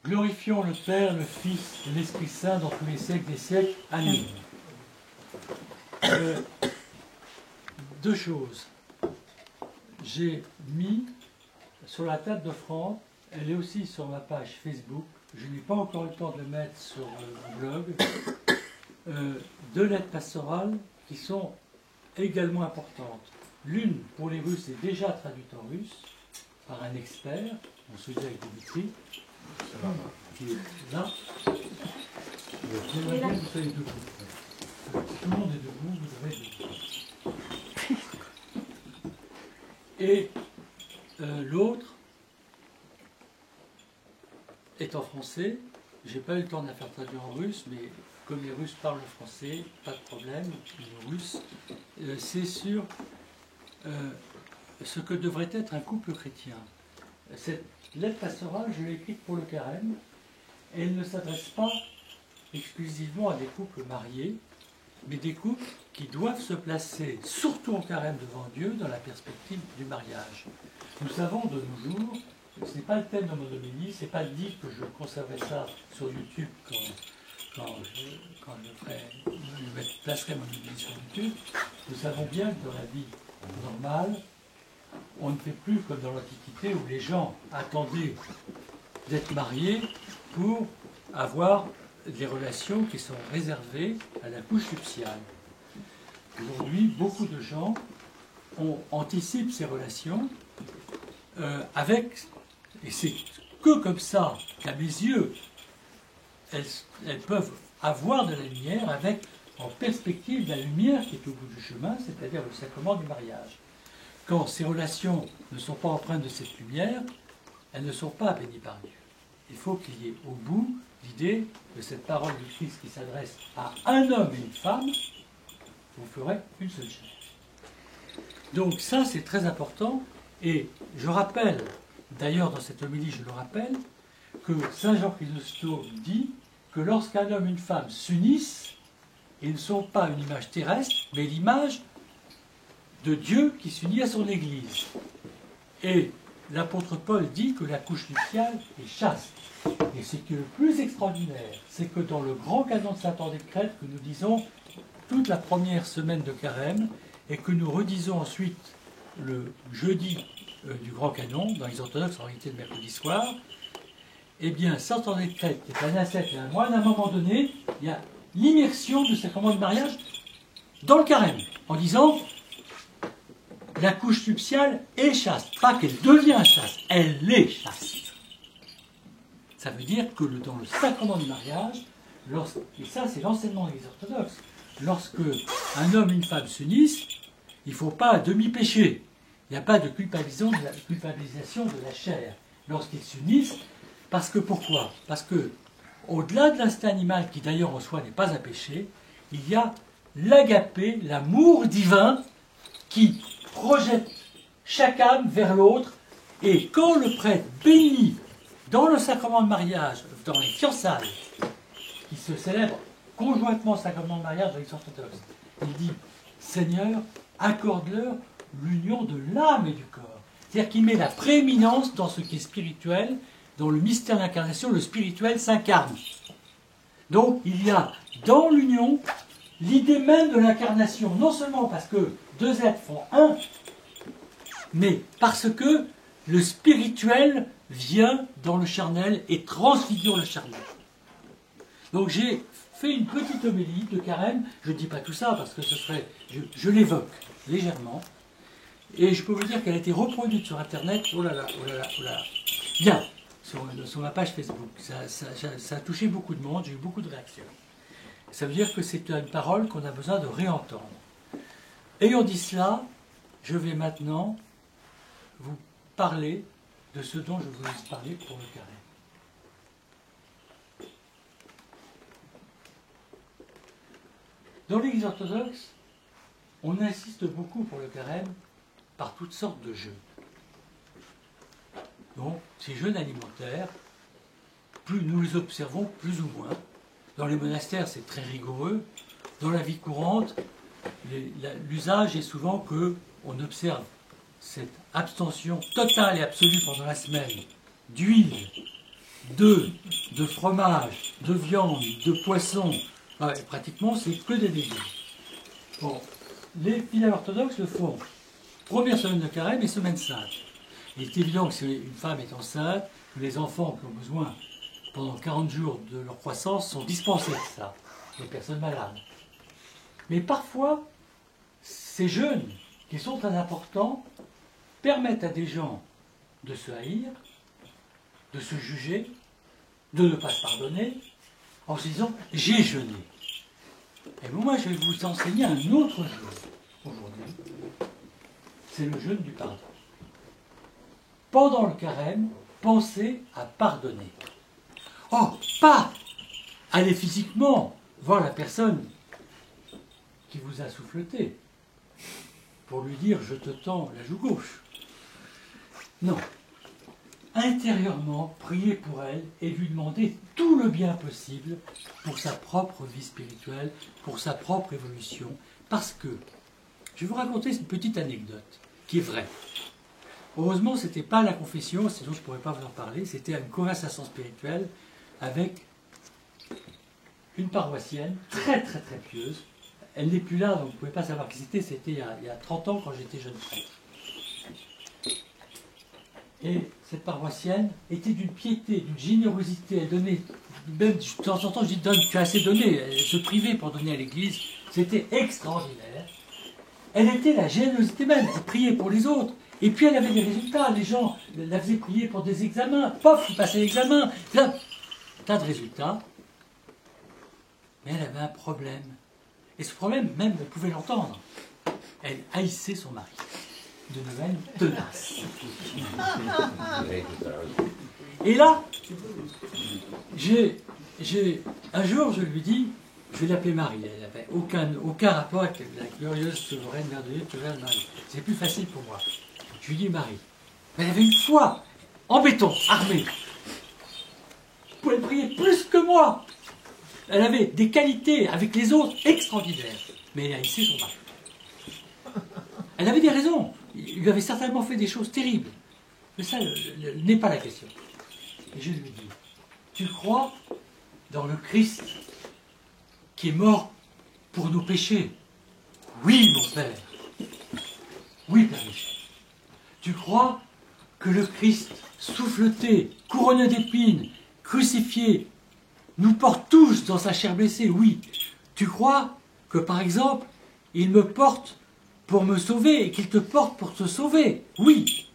Glorifions le Père, le Fils et l'Esprit Saint dans tous les siècles des siècles. Amen. Deux choses. J'ai mis sur la table d'offrande, elle est aussi sur ma page Facebook, je n'ai pas encore eu le temps de le mettre sur mon blog, deux lettres pastorales qui sont également importantes. L'une, pour les Russes, est déjà traduite en russe par un expert, on se dit avec Dimitri, qui est là. J'aimerais bien que vous soyez debout. Tout le monde est debout, vous devez être debout. Et l'autre est en français. Je n'ai pas eu le temps de la faire traduire en russe, mais comme les Russes parlent le français, pas de problème, les Russes. C'est sur ce que devrait être un couple chrétien. Cette lettre pastorale, je l'ai écrite pour le carême. Elle ne s'adresse pas exclusivement à des couples mariés, mais des couples qui doivent se placer, surtout en carême devant Dieu, dans la perspective du mariage. Nous savons de nos jours, ce n'est pas le thème de mon homélie, ce n'est pas dit que je conserverai ça sur YouTube quand je placerai mon homélie sur YouTube. Nous savons bien que dans la vie normale, on ne fait plus comme dans l'Antiquité où les gens attendaient d'être mariés pour avoir des relations qui sont réservées à la couche nuptiale. Aujourd'hui, beaucoup de gens anticipent ces relations et c'est que comme ça qu'à mes yeux, elles peuvent avoir de la lumière avec en perspective la lumière qui est au bout du chemin, c'est-à-dire le sacrement du mariage. Quand ces relations ne sont pas empreintes de cette lumière, elles ne sont pas bénies par Dieu. Il faut qu'il y ait au bout l'idée de cette parole du Christ qui s'adresse à un homme et une femme, vous ferez une seule chair. Donc ça, c'est très important. Et je rappelle, d'ailleurs dans cette homélie, je le rappelle, que Saint Jean Chrysostome dit que lorsqu'un homme et une femme s'unissent, ils ne sont pas une image terrestre, mais l'image de Dieu qui s'unit à son Église. Et l'apôtre Paul dit que la couche nuptiale est chaste. Et ce qui est le plus extraordinaire, c'est que dans le grand canon de Saint-André de Crète, que nous disons toute la première semaine de carême, et que nous redisons ensuite le jeudi du grand canon, dans les orthodoxes en réalité le mercredi soir, eh bien, Saint-André de Crète, qui est un ascète et un moine, à un moment donné, il y a l'immersion du sacrement du mariage dans le carême, en disant la couche nuptiale est chaste. Pas qu'elle devient chaste, elle est chaste. Ça veut dire que dans le sacrement du mariage, et ça c'est l'enseignement des orthodoxes, lorsque un homme et une femme s'unissent, il ne faut pas demi-péché. Il n'y a pas de culpabilisation de la chair lorsqu'ils s'unissent. Parce que pourquoi? Parce que, au-delà de l'instinct animal, qui d'ailleurs en soi n'est pas un péché, il y a l'agapé, l'amour divin, qui projette chaque âme vers l'autre. Et quand le prêtre bénit dans le sacrement de mariage, dans les fiançailles, qui se célèbrent conjointement au sacrement de mariage dans les orthodoxes, il dit Seigneur, accorde-leur l'union de l'âme et du corps. C'est-à-dire qu'il met la prééminence dans ce qui est spirituel, dans le mystère de l'incarnation, le spirituel s'incarne. Donc il y a dans l'union l'idée même de l'incarnation, non seulement parce que deux êtres font un, mais parce que le spirituel vient dans le charnel et transfigure le charnel. Donc j'ai fait une petite homélie de carême, je ne dis pas tout ça parce que ce serait, je l'évoque légèrement, et je peux vous dire qu'elle a été reproduite sur internet, oh là là, oh là là, oh là là, bien, sur ma page Facebook, ça a touché beaucoup de monde, j'ai eu beaucoup de réactions. Ça veut dire que c'est une parole qu'on a besoin de réentendre. Ayant dit cela, je vais maintenant vous parler de ce dont je voulais parler pour le carême. Dans l'Église orthodoxe, on insiste beaucoup pour le carême par toutes sortes de jeûnes. Donc, ces jeûnes alimentaires, plus nous les observons, plus ou moins. Dans les monastères, c'est très rigoureux. Dans la vie courante, l'usage est souvent qu'on observe cette abstention totale et absolue pendant la semaine d'huile, d'œufs, de fromage, de viande, de poisson, pratiquement c'est que des légumes. Bon, les fidèles orthodoxes le font première semaine de carême et semaine sainte. Il est évident que si une femme est enceinte, que les enfants qui ont besoin pendant 40 jours de leur croissance sont dispensés de ça, les personnes malades. Mais parfois, ces jeûnes, qui sont très importants, permettent à des gens de se haïr, de se juger, de ne pas se pardonner, en se disant « j'ai jeûné ». Et moi, je vais vous enseigner un autre jeûne aujourd'hui. C'est le jeûne du pardon. Pendant le carême, pensez à pardonner. Oh, pas aller physiquement voir la personne qui vous a souffleté pour lui dire « je te tends la joue gauche ». Non. Intérieurement, prier pour elle et lui demander tout le bien possible pour sa propre vie spirituelle, pour sa propre évolution. Parce que, je vais vous raconter une petite anecdote qui est vraie. Heureusement, ce n'était pas la confession, sinon je ne pourrais pas vous en parler, c'était une conversation spirituelle avec une paroissienne très très très pieuse. Elle n'est plus là, donc vous ne pouvez pas savoir qui c'était, c'était il y a 30 ans quand j'étais jeune prêtre. Et cette paroissienne était d'une piété, d'une générosité, elle donnait, même de temps en temps je dis donne, tu as assez donné, elle se privait pour donner à l'église, c'était extraordinaire. Elle était la générosité même, elle priait pour les autres, et puis elle avait des résultats, les gens la faisaient prier pour des examens, pof, il passait l'examen, tas de résultats, mais elle avait un problème. Et ce problème, même, vous pouvez l'entendre, elle haïssait son mari. De Noël tenace. Et là, un jour, je lui dis, je vais l'appeler Marie. Elle n'avait aucun rapport avec la glorieuse souveraine Mère de Dieu, souveraine Marie. C'est plus facile pour moi. Je lui dis Marie. Elle avait une foi en béton, armée. Elle pouvait prier plus que moi. Elle avait des qualités avec les autres extraordinaires. Mais elle a haïssé son mari. Elle avait des raisons. Il lui avait certainement fait des choses terribles. Mais ça n'est pas la question. Et je lui dis, tu crois dans le Christ qui est mort pour nos péchés? Oui, mon Père. Oui, Père Michel. Tu crois que le Christ, souffleté, couronné d'épines, crucifié, nous porte tous dans sa chair blessée? Oui. Tu crois que, par exemple, il me porte pour me sauver et qu'il te porte pour te sauver? Oui.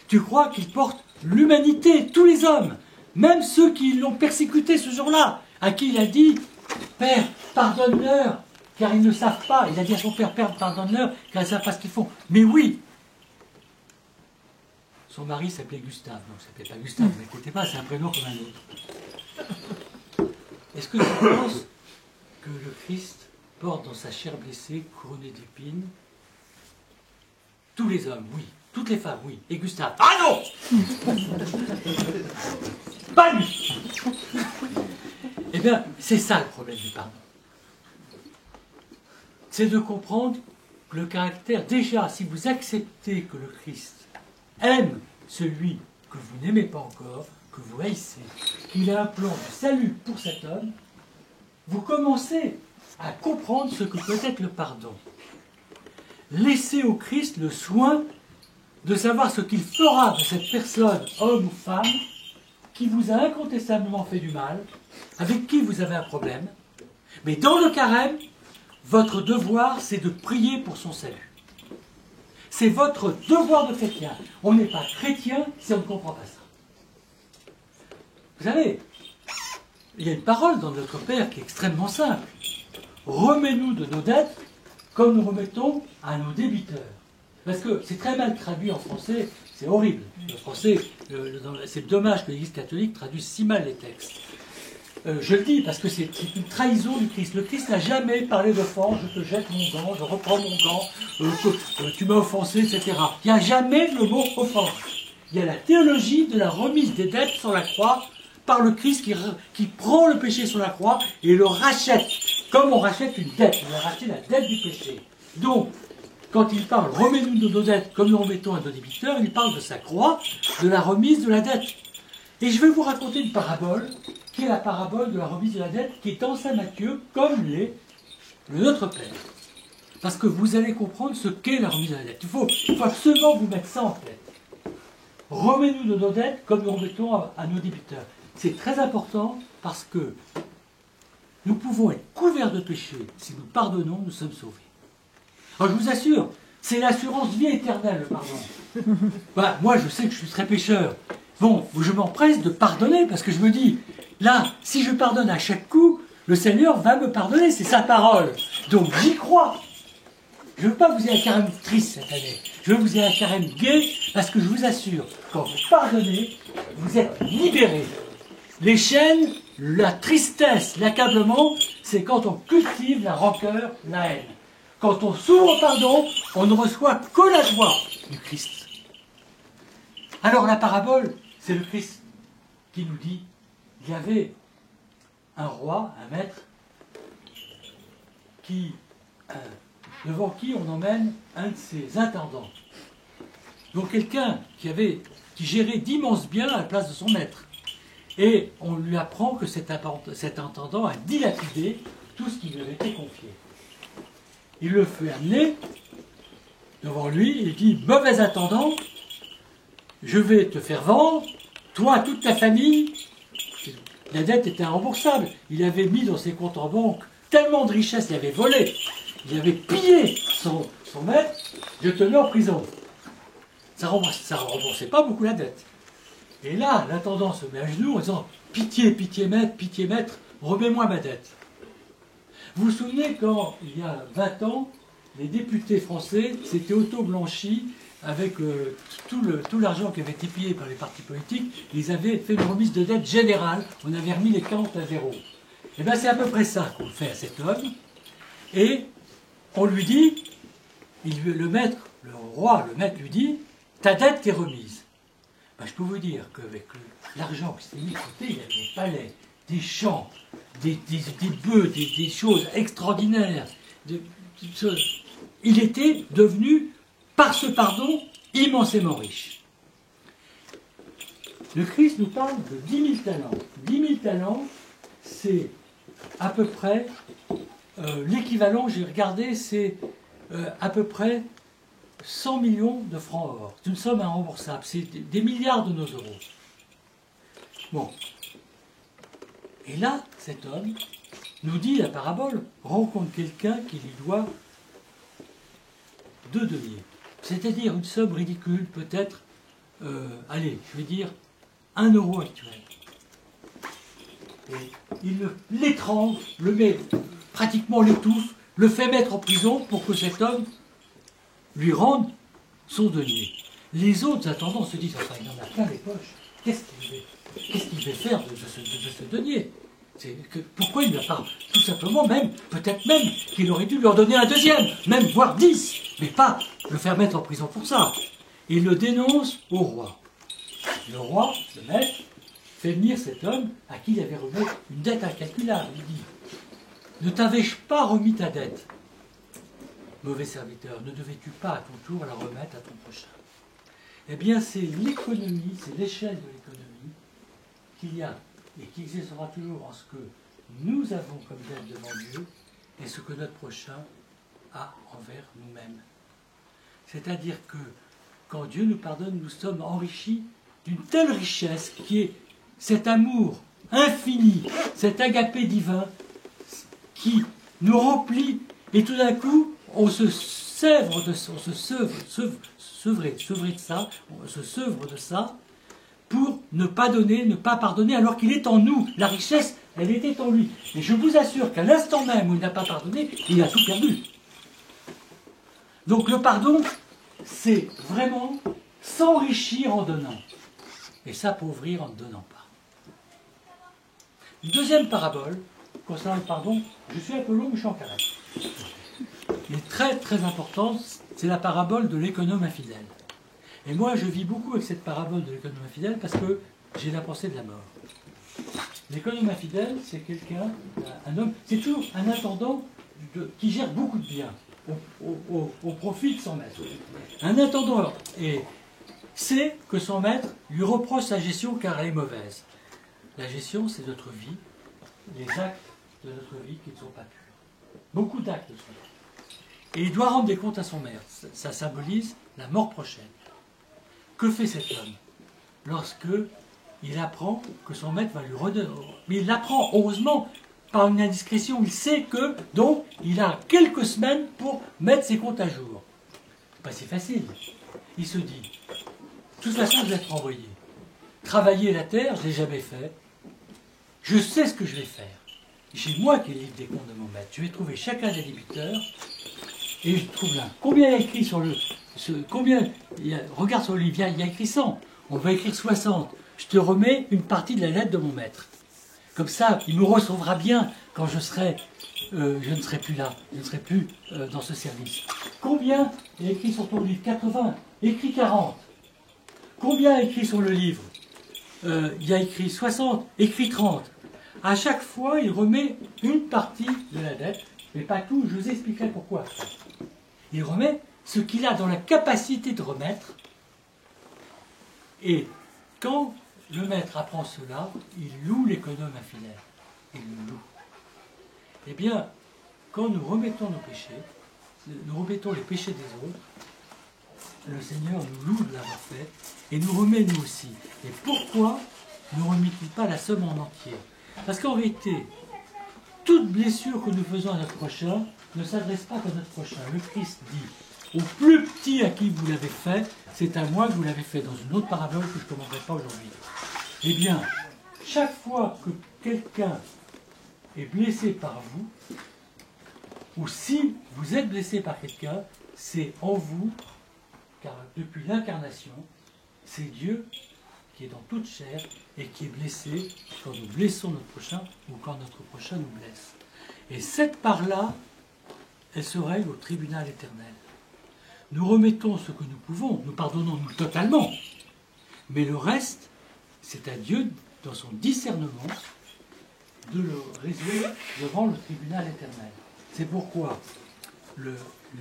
Tu crois qu'il porte l'humanité, tous les hommes, même ceux qui l'ont persécuté ce jour-là, à qui il a dit « Père, pardonne-leur, car ils ne savent pas. » Il a dit à son père « Père, pardonne-leur, car ils ne savent pas ce qu'ils font. » Mais oui. Son mari s'appelait Gustave. Non, il ne s'appelait pas Gustave, ne vous inquiétez pas, c'est un prénom comme un autre. Est-ce que tu penses que le Christ porte dans sa chair blessée, couronnée d'épines, tous les hommes, oui. Toutes les femmes, oui. Et Gustave. Ah non. Pas lui. Eh bien, c'est ça le problème du pardon. C'est de comprendre le caractère. Déjà, si vous acceptez que le Christ aime celui que vous n'aimez pas encore, que vous haïssez, qu'il a un plan de salut pour cet homme, vous commencez à comprendre ce que peut être le pardon. Laissez au Christ le soin de savoir ce qu'il fera de cette personne, homme ou femme, qui vous a incontestablement fait du mal, avec qui vous avez un problème. Mais dans le carême, votre devoir, c'est de prier pour son salut. C'est votre devoir de chrétien. On n'est pas chrétien si on ne comprend pas ça. Vous savez, il y a une parole dans notre Père qui est extrêmement simple. Remets-nous de nos dettes comme nous remettons à nos débiteurs. Parce que c'est très mal traduit en français, c'est horrible. Le français, c'est dommage que l'Église catholique traduise si mal les textes. Je le dis parce que c'est une trahison du Christ. Le Christ n'a jamais parlé d'offense, je te jette mon gant, je reprends mon gant, tu m'as offensé, etc. Il n'y a jamais le mot offense. Il y a la théologie de la remise des dettes sur la croix par le Christ qui prend le péché sur la croix et le rachète. Comme on rachète une dette, on a racheté la dette du péché. Donc, quand il parle « remets-nous de nos dettes comme nous remettons à nos débiteurs », il parle de sa croix, de la remise de la dette. Et je vais vous raconter une parabole qui est la parabole de la remise de la dette, qui est dans Saint Matthieu, comme l'est le Notre Père. Parce que vous allez comprendre ce qu'est la remise de la dette. Il faut absolument vous mettre ça en tête. Remets-nous de nos dettes comme nous remettons à nos débiteurs. C'est très important parce que nous pouvons être couverts de péché. Si nous pardonnons, nous sommes sauvés. Alors je vous assure, c'est l'assurance vie éternelle, le pardon. Voilà, moi, je sais que je suis très pécheur. Bon, je m'empresse de pardonner parce que je me dis, là, si je pardonne à chaque coup, le Seigneur va me pardonner, c'est sa parole. Donc j'y crois. Je ne veux pas vous dire un carême triste cette année. Je veux vous dire un carême gai parce que je vous assure, quand vous pardonnez, vous êtes libérés. Les chaînes, la tristesse, l'accablement, c'est quand on cultive la rancœur, la haine. Quand on s'ouvre au pardon, on ne reçoit que la joie du Christ. Alors la parabole, c'est le Christ qui nous dit, il y avait un roi, un maître, devant qui on emmène un de ses intendants. Donc quelqu'un qui gérait d'immenses biens à la place de son maître. Et on lui apprend que cet intendant a dilapidé tout ce qui lui avait été confié. Il le fait amener devant lui, il dit « Mauvais intendant, je vais te faire vendre, toi, toute ta famille. » La dette était irremboursable. Il avait mis dans ses comptes en banque tellement de richesses, il avait volé, il avait pillé son maître, je te mets en prison. Ça ne remboursait pas beaucoup la dette. Et là, l'intendant se met à genoux en disant « Pitié, pitié maître, remets-moi ma dette. » Vous vous souvenez quand, il y a 20 ans, les députés français s'étaient auto-blanchis avec tout l'argent qui avait été pillé par les partis politiques, ils avaient fait une remise de dette générale, on avait remis les comptes à zéro. Et bien c'est à peu près ça qu'on fait à cet homme. Et on lui dit, le roi lui dit, ta dette t'est remise. Ben, je peux vous dire qu'avec l'argent qui s'était mis de côté, il y avait des palais, des champs, des bœufs, des choses extraordinaires. Il était devenu, par ce pardon, immensément riche. Le Christ nous parle de 10 000 talents. 10 000 talents, c'est à peu près l'équivalent, j'ai regardé, c'est à peu près 100 millions de francs or. C'est une somme irremboursable, c'est des milliards de nos euros. Bon. Et là, cet homme nous dit la parabole, rencontre quelqu'un qui lui doit 2 deniers. C'est-à-dire une somme ridicule, peut-être, allez, je vais dire, 1 euro actuel. Et il l'étrangle, le met, pratiquement l'étouffe, le fait mettre en prison pour que cet homme lui rende son denier. Les autres attendants se disent, enfin, il en a plein les poches, qu'est-ce qu'il va faire de ce denier? Pourquoi il ne l'a pas? Tout simplement, peut-être même qu'il aurait dû lui en donner un deuxième, même voire 10, mais pas le faire mettre en prison pour ça. Il le dénonce au roi. Le roi, le maître, fait venir cet homme à qui il avait remis une dette incalculable. Il dit, ne t'avais-je pas remis ta dette, mauvais serviteur, ne devais-tu pas à ton tour la remettre à ton prochain? Eh bien, c'est l'économie, c'est l'échelle de l'économie qu'il y a et qui existera toujours en ce que nous avons comme dette devant Dieu et ce que notre prochain a envers nous-mêmes. C'est-à-dire que quand Dieu nous pardonne, nous sommes enrichis d'une telle richesse qui est cet amour infini, cet agapé divin qui nous remplit et tout d'un coup on se sèvre de ça, on se sevrer de ça pour ne pas donner, ne pas pardonner alors qu'il est en nous. La richesse, elle était en lui. Et je vous assure qu'à l'instant même où il n'a pas pardonné, il a tout perdu. Donc le pardon, c'est vraiment s'enrichir en donnant et s'appauvrir en ne donnant pas. Une deuxième parabole concernant le pardon, je suis un peu long mais je suis en carré. Il est très très important, c'est la parabole de l'économe infidèle. Et moi je vis beaucoup avec cette parabole de l'économe infidèle parce que j'ai la pensée de la mort. L'économe infidèle, c'est quelqu'un, un homme, c'est toujours un intendant qui gère beaucoup de biens au profit de son maître. Un intendant sait que son maître lui reproche sa gestion car elle est mauvaise. La gestion, c'est notre vie, les actes de notre vie qui ne sont pas purs. Beaucoup d'actes ne sont pas purs. Et il doit rendre des comptes à son maître. Ça symbolise la mort prochaine. Que fait cet homme lorsque il apprend que son maître va lui redonner? Mais il l'apprend, heureusement, par une indiscrétion. Il sait que, donc, il a quelques semaines pour mettre ses comptes à jour. Pas si facile. Il se dit, de toute façon, je vais être envoyé. Travailler la terre, je ne l'ai jamais fait. Je sais ce que je vais faire. J'ai moi qui ai le livre des comptes de mon maître. Je vais trouver chacun des débiteurs et je trouve là. Combien il y a écrit sur le... regarde sur le livre, il y a écrit 100. On va écrire 60. Je te remets une partie de la lettre de mon maître. Comme ça, il me recevra bien quand je ne serai plus là. Je ne serai plus dans ce service. Combien il y a écrit sur ton livre? 80. Écrit 40. Combien il y a écrit sur le livre? Il y a écrit 60. Écrit 30. À chaque fois, il remet une partie de la dette, mais pas tout, je vous expliquerai pourquoi. Il remet ce qu'il a dans la capacité de remettre, et quand le maître apprend cela, il loue l'économe infidèle. Il le loue. Eh bien, quand nous remettons nos péchés, nous remettons les péchés des autres, le Seigneur nous loue de l'avoir fait, et nous remet nous aussi. Et pourquoi ne remet-il pas la somme en entier? Parce qu'en réalité, toute blessure que nous faisons à notre prochain ne s'adresse pas qu'à notre prochain. Le Christ dit, au plus petit à qui vous l'avez fait, c'est à moi que vous l'avez fait, dans une autre parabole que je ne commenterai pas aujourd'hui. Eh bien, chaque fois que quelqu'un est blessé par vous, ou si vous êtes blessé par quelqu'un, c'est en vous, car depuis l'incarnation, c'est Dieu qui est dans toute chair et qui est blessé quand nous blessons notre prochain ou quand notre prochain nous blesse. Et cette part-là, elle se règle au tribunal éternel. Nous remettons ce que nous pouvons, nous pardonnons nous totalement, mais le reste, c'est à Dieu, dans son discernement, de le résoudre devant le tribunal éternel. C'est pourquoi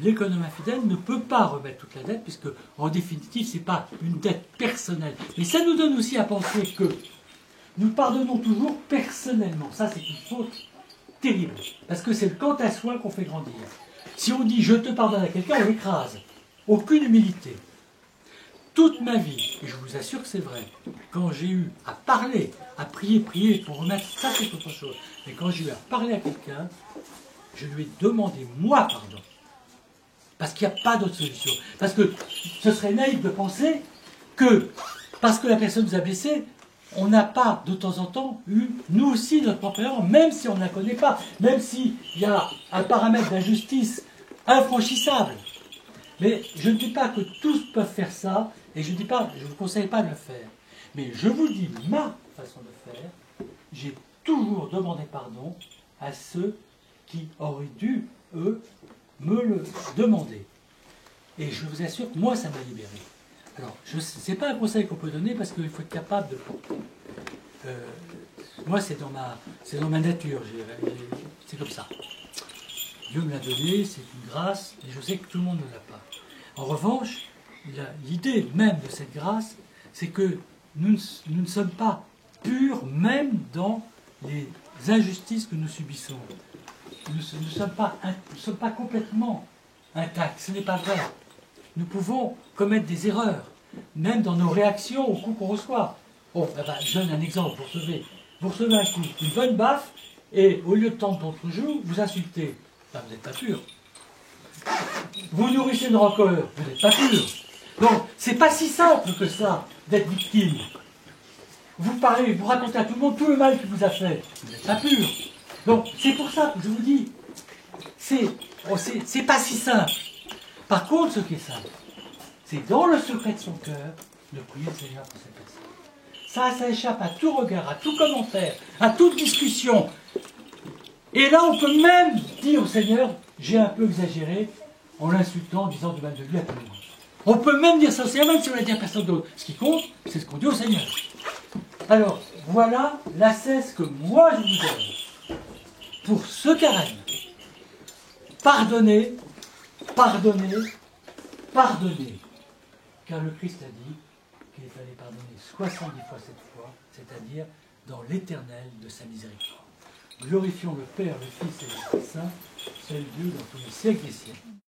l'économe infidèle ne peut pas remettre toute la dette, puisque en définitive, ce n'est pas une dette personnelle. Et ça nous donne aussi à penser que nous pardonnons toujours personnellement. Ça, c'est une faute terrible, parce que c'est le quant à soi qu'on fait grandir. Si on dit « je te pardonne » à quelqu'un, on l'écrase. Aucune humilité. Toute ma vie, et je vous assure que c'est vrai, quand j'ai eu à parler, à prier pour remettre, ça c'est autre chose, mais quand j'ai eu à parler à quelqu'un, je lui ai demandé moi pardon. Parce qu'il n'y a pas d'autre solution. Parce que ce serait naïf de penser que, parce que la personne nous a blessés, on n'a pas de temps en temps eu, nous aussi, notre propre erreur, même si on ne la connaît pas, même s'il y a un paramètre d'injustice infranchissable. Mais je ne dis pas que tous peuvent faire ça, et je ne vous conseille pas de le faire. Mais je vous dis ma façon de faire, j'ai toujours demandé pardon à ceux qui auraient dû, eux, me le demander. Et je vous assure que moi, ça m'a libéré. Alors, ce n'est pas un conseil qu'on peut donner parce qu'il faut être capable de... moi, c'est dans ma nature. C'est comme ça. Dieu me l'a donné, c'est une grâce, et je sais que tout le monde ne l'a pas. En revanche, l'idée même de cette grâce, c'est que nous ne sommes pas purs même dans les injustices que nous subissons. Nous ne sommes pas complètement intacts, ce n'est pas vrai. Nous pouvons commettre des erreurs, même dans nos réactions au coup qu'on reçoit. Oh, je donne un exemple, vous recevez un coup, une bonne baffe, et au lieu de tendre votre joue, vous insultez. Ben, vous n'êtes pas pur. Vous nourrissez une rancœur, vous n'êtes pas pur. Donc, c'est pas si simple que ça, d'être victime. Vous parlez, vous racontez à tout le monde tout le mal qu'il vous a fait, vous n'êtes pas pur. Donc, c'est pour ça que je vous dis, c'est pas si simple. Par contre, ce qui est simple, c'est dans le secret de son cœur, de prier le Seigneur pour cette personne. Ça échappe à tout regard, à tout commentaire, à toute discussion. Et là, on peut même dire au Seigneur, j'ai un peu exagéré, en l'insultant, en disant du mal de lui à tout le monde. On peut même dire ça au Seigneur, même si on l'a dit à personne d'autre. Ce qui compte, c'est ce qu'on dit au Seigneur. Alors, voilà la cesse que moi je vous donne. Pour ce carême, pardonnez, pardonnez, pardonnez. Car le Christ a dit qu'il fallait pardonner 70 fois cette fois, c'est-à-dire dans l'éternel de sa miséricorde. Glorifions le Père, le Fils et l'Esprit Saint, seul Dieu dans tous les siècles des siècles.